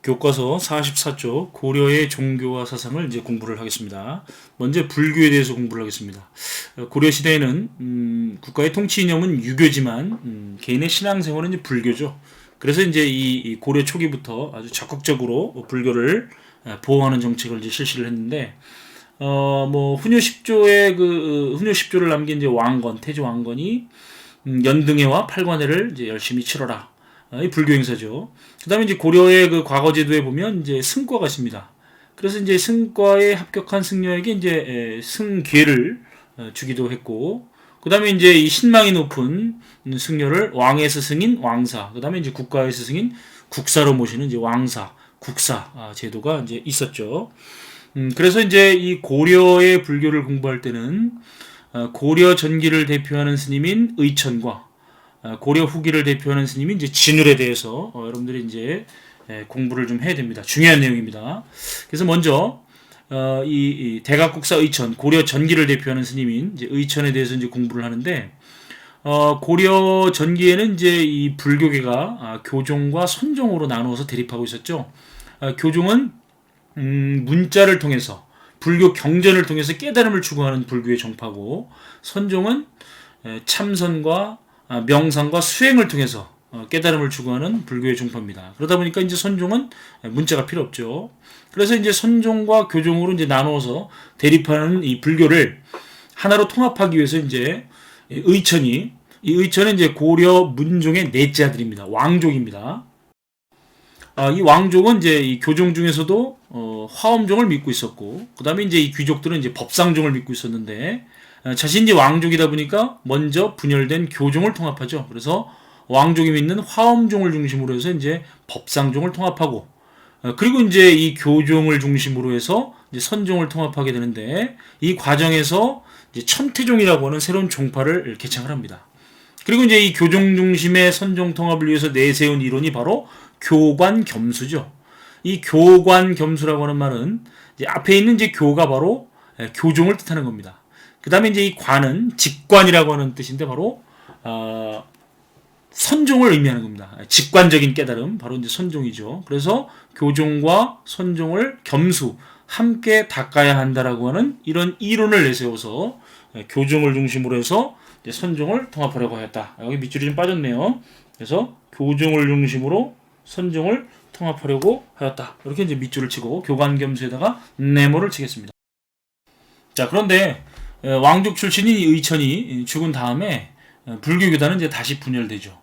교과서 44쪽 고려의 종교와 사상을 이제 공부를 하겠습니다. 먼저 불교에 대해서 공부를 하겠습니다. 고려 시대에는 국가의 통치 이념은 유교지만 개인의 신앙생활은 이제 불교죠. 그래서 이제 이 고려 초기부터 아주 적극적으로 불교를 보호하는 정책을 이제 실시를 했는데 뭐 훈요 10조의 훈요 10조를 남긴 이제 왕건 태조 왕건이 연등회와 팔관회를 이제 열심히 치러라. 이 불교 행사죠. 그다음에 이제 고려의 그 과거 제도에 보면 이제 승과가 있습니다. 그래서 이제 승과에 합격한 승려에게 이제 승계를 주기도 했고, 그다음에 이제 이 신망이 높은 승려를 왕의 스승인 왕사, 그다음에 이제 국가의 스승인 국사로 모시는 이제 왕사, 국사 제도가 이제 있었죠. 그래서 이제 이 고려의 불교를 공부할 때는 고려 전기를 대표하는 스님인 의천과 고려 후기를 대표하는 스님이 이제 진울에 대해서 여러분들이 이제 공부를 좀 해야 됩니다. 중요한 내용입니다. 그래서 먼저 이 대각국사 의천, 고려 전기를 대표하는 스님인 이제 의천에 대해서 이제 공부를 하는데 고려 전기에는 이제 이 불교계가 교종과 선종으로 나누어서 대립하고 있었죠. 교종은 문자를 통해서 불교 경전을 통해서 깨달음을 추구하는 불교의 정파고, 선종은 참선과 명상과 수행을 통해서 깨달음을 추구하는 불교의 종파입니다. 그러다 보니까 이제 선종은 문자가 필요 없죠. 그래서 이제 선종과 교종으로 이제 나누어서 대립하는 이 불교를 하나로 통합하기 위해서 이제 이 의천은 이제 고려 문종의 넷째 아들입니다. 왕족입니다. 이 왕족은 이제 이 교종 중에서도 화엄종을 믿고 있었고, 그 다음에 이제 이 귀족들은 이제 법상종을 믿고 있었는데, 자신이 왕족이다 보니까 먼저 분열된 교종을 통합하죠. 그래서 왕족이 믿는 화엄종을 중심으로 해서 이제 법상종을 통합하고, 그리고 이제 이 교종을 중심으로 해서 이제 선종을 통합하게 되는데, 이 과정에서 이제 천태종이라고 하는 새로운 종파를 개창을 합니다. 그리고 이제 이 교종 중심의 선종 통합을 위해서 내세운 이론이 바로 교관겸수죠. 이 교관겸수라고 하는 말은 이제 앞에 있는 이제 교가 바로 교종을 뜻하는 겁니다. 그 다음에 이제 이 관은 직관이라고 하는 뜻인데 바로 선종을 의미하는 겁니다. 직관적인 깨달음, 바로 이제 선종이죠. 그래서 교종과 선종을 겸수 함께 닦아야 한다라고 하는 이런 이론을 내세워서 교종을 중심으로 해서 이제 선종을 통합하려고 했다. 여기 밑줄이 좀 빠졌네요. 그래서 교종을 중심으로 선종을 통합하려고 하였다. 이렇게 이제 밑줄을 치고 교관겸수에다가 네모를 치겠습니다. 자, 그런데 왕족 출신인 의천이 죽은 다음에 불교교단은 이제 다시 분열되죠.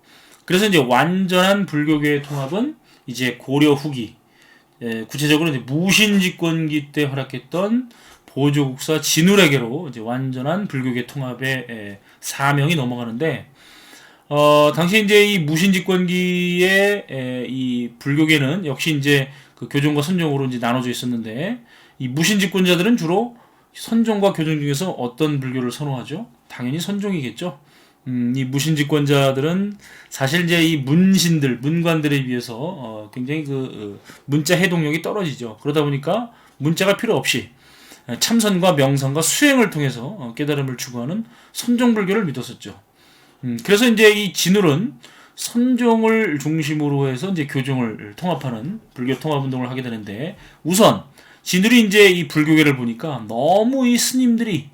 그래서 이제 완전한 불교계의 통합은 이제 고려 후기, 구체적으로 이제 무신집권기 때 활약했던 보조국사 진울에게로 이제 완전한 불교계 통합의 사명이 넘어가는데, 당시 이제 이 무신집권기의 이 불교계는 역시 이제 그 교종과 선종으로 이제 나눠져 있었는데, 이 무신집권자들은 주로 선종과 교종 중에서 어떤 불교를 선호하죠? 당연히 선종이겠죠. 이 무신집권자들은 사실 이제 이 문신들, 문관들에 비해서 굉장히 문자 해독력이 떨어지죠. 그러다 보니까 문자가 필요 없이 참선과 명상과 수행을 통해서 깨달음을 추구하는 선종불교를 믿었었죠. 그래서 이제 이 진울은 선종을 중심으로 해서 이제 교종을 통합하는 불교 통합 운동을 하게 되는데, 우선 진울이 이제 이 불교계를 보니까 너무 이 스님들이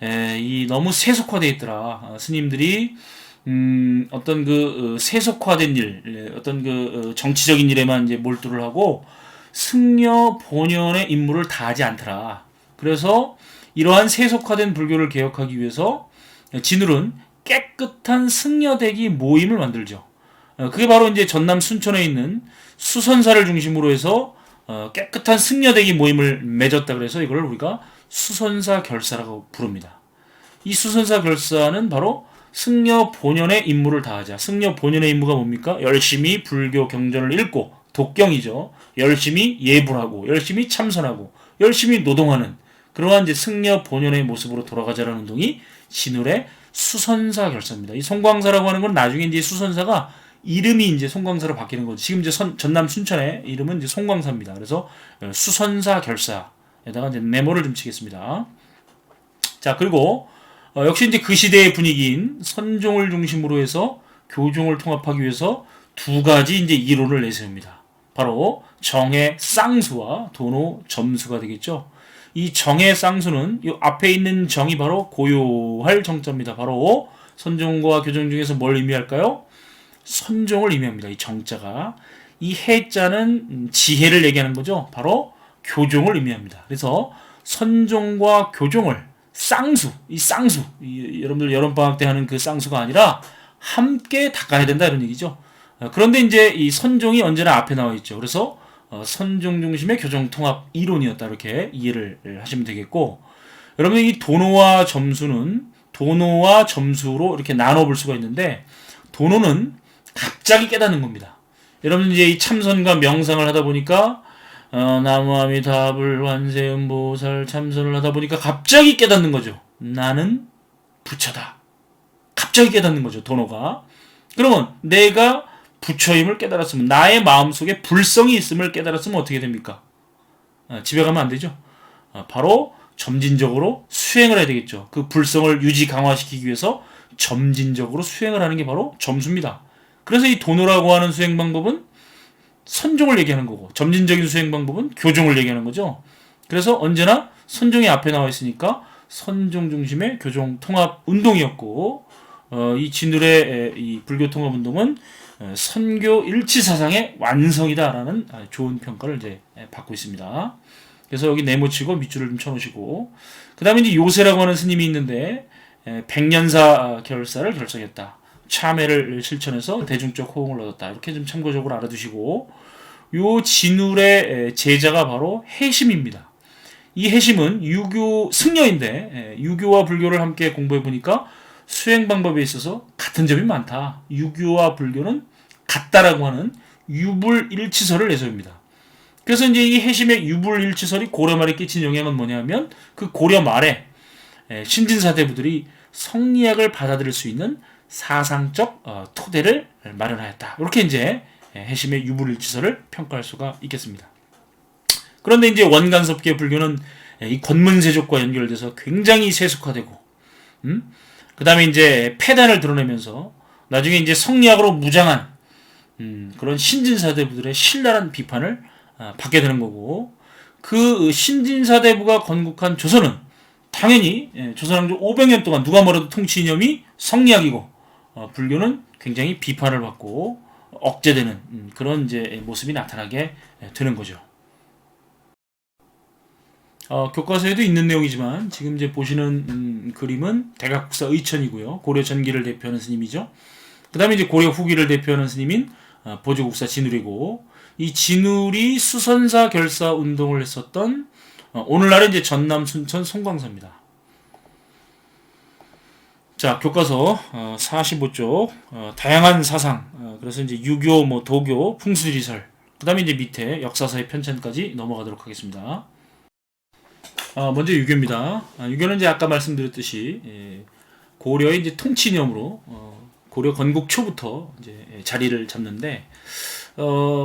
이 너무 세속화되어 있더라. 스님들이 어떤 세속화된 일, 어떤 정치적인 일에만 이제 몰두를 하고 승려 본연의 임무를 다하지 않더라. 그래서 이러한 세속화된 불교를 개혁하기 위해서 진울은 깨끗한 승려대기 모임을 만들죠. 그게 바로 이제 전남 순천에 있는 수선사를 중심으로 해서 깨끗한 승려대기 모임을 맺었다. 그래서 이걸 우리가 수선사 결사라고 부릅니다. 이 수선사 결사는 바로 승려 본연의 임무를 다하자. 승려 본연의 임무가 뭡니까? 열심히 불교 경전을 읽고, 독경이죠. 열심히 예불하고, 열심히 참선하고, 열심히 노동하는 그러한 이제 승려 본연의 모습으로 돌아가자라는 운동이 진울의 수선사 결사입니다. 이 송광사라고 하는 건 나중에 이제 수선사가 이름이 이제 송광사로 바뀌는 거죠. 지금 이제 전남 순천의 이름은 이제 송광사입니다. 그래서 수선사 결사에다가 이제 네모를 좀 치겠습니다. 자, 그리고 역시 이제 그 시대의 분위기인 선종을 중심으로 해서 교종을 통합하기 위해서 두 가지 이제 이론을 내세웁니다. 바로 정의 쌍수와 도노 점수가 되겠죠. 이 정의 쌍수는 이 앞에 있는 정이 바로 고요할 정자입니다. 바로 선종과 교종 중에서 뭘 의미할까요? 선종을 의미합니다. 이 정자가. 이 해자는 지혜를 얘기하는 거죠. 바로 교종을 의미합니다. 그래서 선종과 교종을 쌍수, 여러분들 여름방학 때 하는 그 쌍수가 아니라 함께 닦아야 된다 이런 얘기죠. 그런데 이제 이 선종이 언제나 앞에 나와 있죠. 그래서 선종 중심의 교정 통합 이론이었다 이렇게 이해를 하시면 되겠고, 여러분 이 도노와 점수는 도노와 점수로 이렇게 나눠볼 수가 있는데, 도노는 갑자기 깨닫는 겁니다. 여러분 이제 이 참선과 명상을 하다 보니까 나무아미타불 관세음보살 참선을 하다 보니까 갑자기 깨닫는 거죠. 나는 부처다. 갑자기 깨닫는 거죠. 도노가. 그러면 내가 부처임을 깨달았으면, 나의 마음속에 불성이 있음을 깨달았으면 어떻게 됩니까? 집에 가면 안 되죠. 바로 점진적으로 수행을 해야 되겠죠. 그 불성을 유지 강화시키기 위해서 점진적으로 수행을 하는 게 바로 점수입니다. 그래서 이 도노라고 하는 수행 방법은 선종을 얘기하는 거고, 점진적인 수행 방법은 교종을 얘기하는 거죠. 그래서 언제나 선종이 앞에 나와 있으니까 선종 중심의 교종 통합 운동이었고, 이 진울의 이 불교 통합 운동은 선교 일치 사상의 완성이다라는 좋은 평가를 이제 받고 있습니다. 그래서 여기 네모치고 밑줄을 좀 쳐놓으시고, 그 다음에 이제 요세라고 하는 스님이 있는데, 백년사 결사를 결성했다. 참회를 실천해서 대중적 호응을 얻었다. 이렇게 좀 참고적으로 알아두시고, 요 진울의 제자가 바로 해심입니다. 이 해심은 유교 승려인데, 유교와 불교를 함께 공부해 보니까 수행 방법에 있어서 같은 점이 많다. 유교와 불교는 같다라고 하는 유불일치설을 내세웁니다. 그래서 이제 이 해심의 유불일치설이 고려 말에 끼친 영향은 뭐냐면, 그 고려 말에 신진사대부들이 성리학을 받아들일 수 있는 사상적 토대를 마련하였다. 이렇게 이제 해심의 유불일치설을 평가할 수가 있겠습니다. 그런데 이제 원간섭계 불교는 이 권문세족과 연결돼서 굉장히 세속화되고, 그 다음에 이제 폐단을 드러내면서 나중에 이제 성리학으로 무장한 그런 신진사대부들의 신랄한 비판을 받게 되는 거고, 그 신진사대부가 건국한 조선은 당연히 조선왕조 500년 동안 누가 뭐래도 통치 이념이 성리학이고, 불교는 굉장히 비판을 받고 억제되는 그런 이제 모습이 나타나게 되는 거죠. 교과서에도 있는 내용이지만 지금 이제 보시는 그림은 대각국사 의천이고요. 고려 전기를 대표하는 스님이죠. 그 다음에 이제 고려 후기를 대표하는 스님인 보조국사 진울이고, 이 진울이 수선사 결사 운동을 했었던 오늘날의 이제 전남 순천 송광사입니다. 자, 교과서 45쪽 다양한 사상, 그래서 이제 유교, 도교, 풍수지리설, 그 다음에 이제 밑에 역사서의 편찬까지 넘어가도록 하겠습니다. 먼저 유교입니다. 유교는 이제 아까 말씀드렸듯이 고려의 이제 통치념으로 고려 건국 초부터 이제 자리를 잡는데,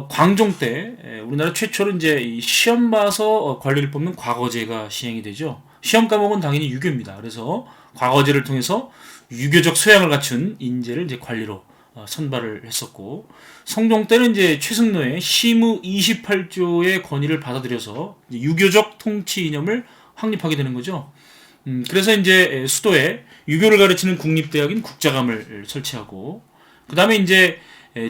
광종 때 우리나라 최초로 이제 이 시험 봐서 관리를 뽑는 과거제가 시행이 되죠. 시험 과목은 당연히 유교입니다. 그래서 과거제를 통해서 유교적 소양을 갖춘 인재를 이제 관리로 선발을 했었고, 성종 때는 이제 최승로의 시무 28조의 건의를 받아들여서 이제 유교적 통치 이념을 확립하게 되는 거죠. 그래서 이제 수도에 유교를 가르치는 국립대학인 국자감을 설치하고, 그 다음에 이제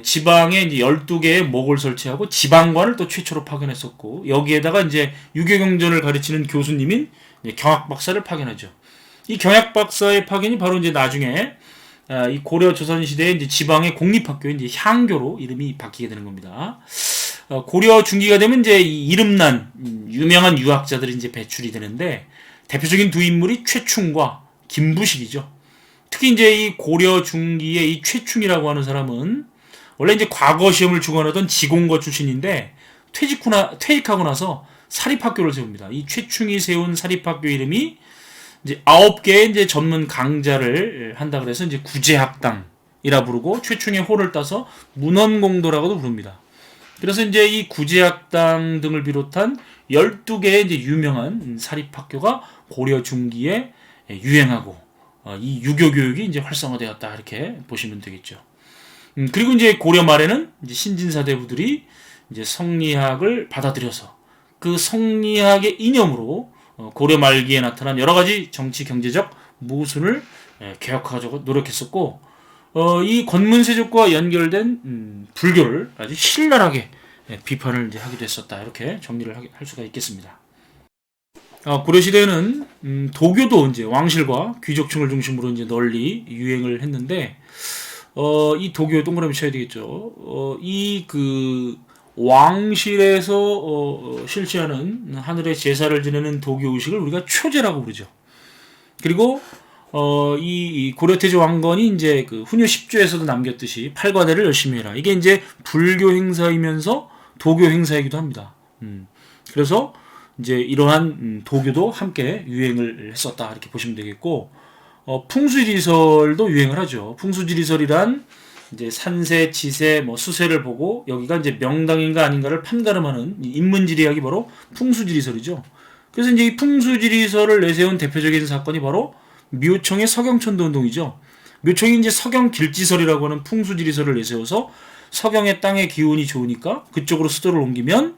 지방에 이제 12개의 목을 설치하고 지방관을 또 최초로 파견했었고, 여기에다가 이제 유교경전을 가르치는 교수님인 경학박사를 파견하죠. 이 경학박사의 파견이 바로 이제 나중에 이 고려 조선 시대의 이제 지방의 공립학교인 이제 향교로 이름이 바뀌게 되는 겁니다. 고려 중기가 되면 이제 이 이름난 유명한 유학자들이 이제 배출이 되는데, 대표적인 두 인물이 최충과 김부식이죠. 특히 이제 이 고려 중기의 이 최충이라고 하는 사람은 원래 이제 과거 시험을 주관하던 지공과 출신인데, 퇴직하고 나서 사립학교를 세웁니다. 이 최충이 세운 사립학교 이름이 이제 9개의 이제 전문 강좌를 한다 그래서 이제 구제학당이라 부르고, 최충의 호를 따서 문헌공도라고도 부릅니다. 그래서 이제 이 구제학당 등을 비롯한 12개의 이제 유명한 사립학교가 고려 중기에 유행하고, 이 유교 교육이 이제 활성화되었다 이렇게 보시면 되겠죠. 그리고 이제 고려 말에는 이제 신진사대부들이 이제 성리학을 받아들여서 그 성리학의 이념으로 고려 말기에 나타난 여러 가지 정치 경제적 모순을 개혁하려고 노력했었고, 이 권문세족과 연결된 불교를 아주 신랄하게 비판을 이제 하기도 했었다. 이렇게 정리를 할 수가 있겠습니다. 고려 시대에는 도교도 이제 왕실과 귀족층을 중심으로 이제 널리 유행을 했는데, 이 도교 동그라미 쳐야 되겠죠. 이 그 왕실에서 실시하는 하늘의 제사를 지내는 도교 의식을 우리가 초제라고 부르죠. 그리고 이 고려태조 왕건이 이제 그 훈요 10조에서도 남겼듯이 팔과대를 열심히 해라. 이게 이제 불교 행사이면서 도교 행사이기도 합니다. 그래서 이제 이러한 도교도 함께 유행을 했었다. 이렇게 보시면 되겠고, 풍수지리설도 유행을 하죠. 풍수지리설이란 이제 산세, 지세, 수세를 보고 여기가 이제 명당인가 아닌가를 판가름하는 인문지리학이 바로 풍수지리설이죠. 그래서 이제 이 풍수지리설을 내세운 대표적인 사건이 바로 묘청의 서경천도 운동이죠. 묘청이 이제 서경길지설이라고 하는 풍수지리설을 내세워서 서경의 땅의 기운이 좋으니까 그쪽으로 수도를 옮기면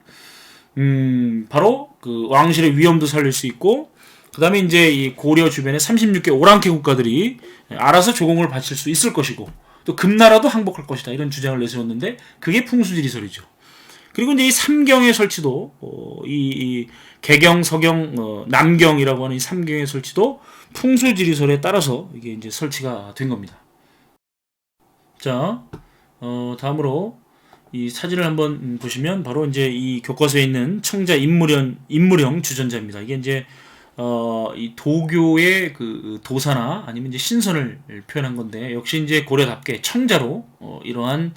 바로 그 왕실의 위엄도 살릴 수 있고, 그 다음에 이제 이 고려 주변의 36개 오랑캐 국가들이 알아서 조공을 바칠 수 있을 것이고, 또 금나라도 항복할 것이다. 이런 주장을 내세웠는데, 그게 풍수지리설이죠. 그리고 이제 이 삼경의 설치도, 이 개경, 서경, 남경이라고 하는 이 삼경의 설치도 풍수지리설에 따라서 이게 이제 설치가 된 겁니다. 자, 다음으로 이 사진을 한번 보시면 바로 이제 이 교과서에 있는 청자 인무령 주전자입니다. 이게 이제 이 도교의 그 도사나 아니면 이제 신선을 표현한 건데, 역시 이제 고려답게 청자로 이러한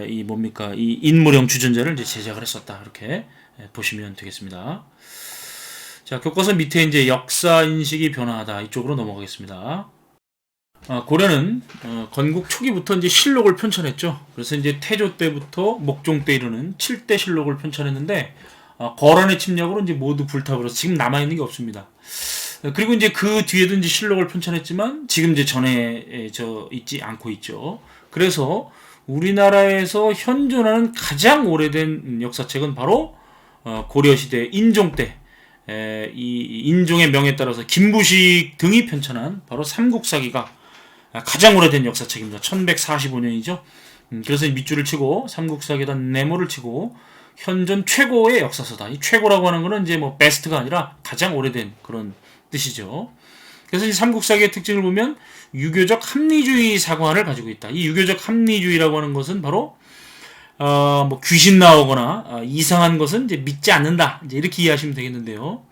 이 뭡니까 이 인무령 주전자를 이제 제작을 했었다. 이렇게 보시면 되겠습니다. 자, 교과서 밑에 이제 역사 인식이 변화하다 이쪽으로 넘어가겠습니다. 고려는 건국 초기부터 이제 실록을 편찬했죠. 그래서 이제 태조 때부터 목종 때 이르는 7대 실록을 편찬했는데, 거란의 침략으로 이제 모두 불타버려서 지금 남아있는 게 없습니다. 그리고 이제 그 뒤에도 이제 실록을 편찬했지만 지금 이제 전해져 있지 않고 있죠. 그래서 우리나라에서 현존하는 가장 오래된 역사책은 바로 고려시대 인종 때 이 인종의 명에 따라서 김부식 등이 편찬한 바로 삼국사기가 가장 오래된 역사책입니다. 1145년이죠. 그래서 밑줄을 치고 삼국사기에다 네모를 치고 현존 최고의 역사서다. 이 최고라고 하는 거는 이제 베스트가 아니라 가장 오래된 그런 뜻이죠. 그래서 이 삼국사기의 특징을 보면 유교적 합리주의 사관을 가지고 있다. 이 유교적 합리주의라고 하는 것은 바로 귀신 나오거나 이상한 것은 이제 믿지 않는다. 이제 이렇게 이해하시면 되겠는데요.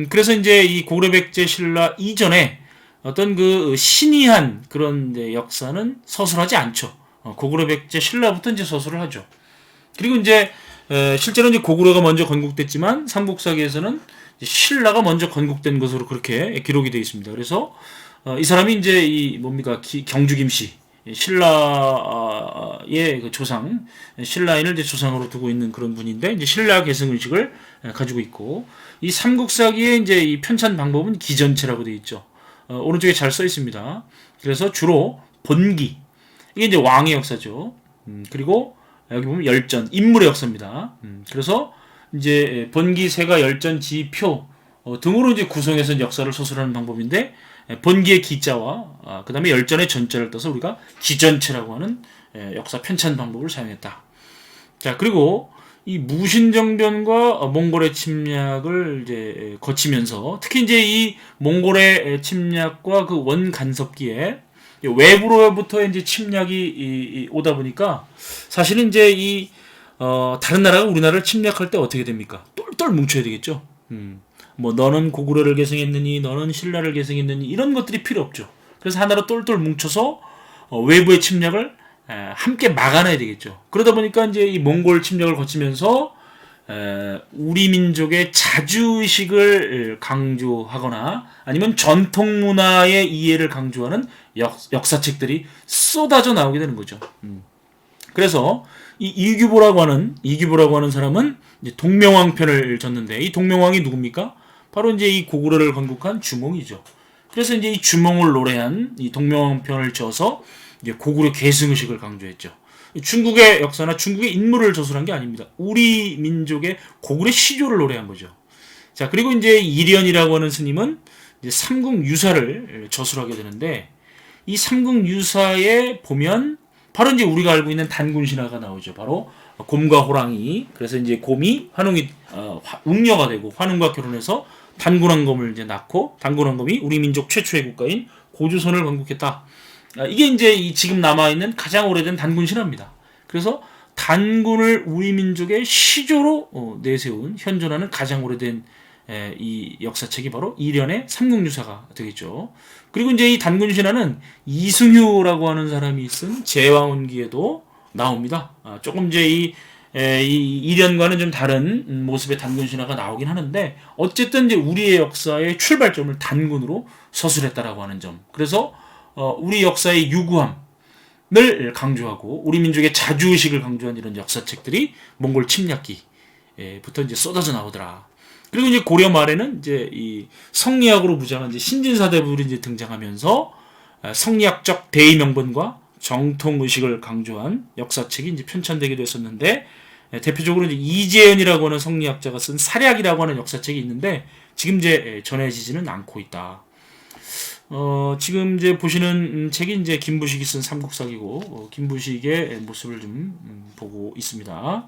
그래서 이제 이 고려백제 신라 이전에 어떤 그 신이한 그런 역사는 서술하지 않죠. 고구려백제 신라부터 이제 서술을 하죠. 그리고 이제 실제로 이제 고구려가 먼저 건국됐지만 삼국사기에서는 신라가 먼저 건국된 것으로 그렇게 기록이 되어 있습니다. 그래서 이 사람이 이제 이 뭡니까 경주 김씨 신라의 그 조상 신라인을 이제 조상으로 두고 있는 그런 분인데, 이제 신라 계승 의식을 가지고 있고, 이 삼국사기의 이제 이 편찬 방법은 기전체라고 되어 있죠. 오른쪽에 잘 써 있습니다. 그래서 주로 본기, 이게 이제 왕의 역사죠. 그리고 여기 보면 열전, 인물의 역사입니다. 그래서 이제 본기, 세가, 열전, 지, 표 등으로 이제 구성해서 역사를 서술하는 방법인데, 본기의 기자와 그 다음에 열전의 전자를 떠서 우리가 기전체라고 하는 역사 편찬 방법을 사용했다. 자, 그리고 이 무신정변과 몽골의 침략을 이제 거치면서, 특히 이제 이 몽골의 침략과 그 원간섭기에 외부로부터 이제 침략이 오다 보니까, 사실은 이제 이 다른 나라가 우리나라를 침략할 때 어떻게 됩니까? 똘똘 뭉쳐야 되겠죠. 너는 고구려를 계승했느니, 너는 신라를 계승했느니, 이런 것들이 필요 없죠. 그래서 하나로 똘똘 뭉쳐서 외부의 침략을 함께 막아내야 되겠죠. 그러다 보니까 이제 이 몽골 침략을 거치면서 우리 민족의 자주의식을 강조하거나 아니면 전통 문화의 이해를 강조하는 역사책들이 쏟아져 나오게 되는 거죠. 그래서 이 이규보라고 하는 사람은 이제 동명왕편을 졌는데, 이 동명왕이 누굽니까? 바로 이제 이 고구려를 건국한 주몽이죠. 그래서 이제 이 주몽을 노래한 이 동명왕편을 져서 이제 고구려 계승의식을 강조했죠. 중국의 역사나 중국의 인물을 저술한 게 아닙니다. 우리 민족의 고구려 시조를 노래한 거죠. 자, 그리고 이제 이련이라고 하는 스님은 이제 삼국유사를 저술하게 되는데, 이 삼국유사에 보면 바로 이제 우리가 알고 있는 단군신화가 나오죠. 바로 곰과 호랑이. 그래서 이제 곰이 환웅이 웅녀가 되고 환웅과 결혼해서 단군왕검을 이제 낳고, 단군왕검이 우리 민족 최초의 국가인 고조선을 건국했다. 이게 이제 지금 남아 있는 가장 오래된 단군 신화입니다. 그래서 단군을 우리 민족의 시조로 내세운 현존하는 가장 오래된 이 역사책이 바로 이련의 삼국유사가 되겠죠. 그리고 이제 이 단군 신화는 이승휴라고 하는 사람이 쓴 제왕원기에도 나옵니다. 조금 이제 이 이련과는 좀 다른 모습의 단군 신화가 나오긴 하는데, 어쨌든 이제 우리의 역사의 출발점을 단군으로 서술했다라고 하는 점. 그래서 우리 역사의 유구함을 강조하고 우리 민족의 자주의식을 강조한 이런 역사책들이 몽골 침략기부터 이제 쏟아져 나오더라. 그리고 이제 고려 말에는 이제 이 성리학으로 무장한 이제 신진사대부들이 이제 등장하면서 성리학적 대의 명분과 정통 의식을 강조한 역사책이 이제 편찬되기도 했었는데, 대표적으로 이제 이재현이라고 하는 성리학자가 쓴 사략이라고 하는 역사책이 있는데 지금 이제 전해지지는 않고 있다. 지금 이제 보시는 책이 이제 김부식이 쓴 삼국사기고, 김부식의 모습을 좀 보고 있습니다.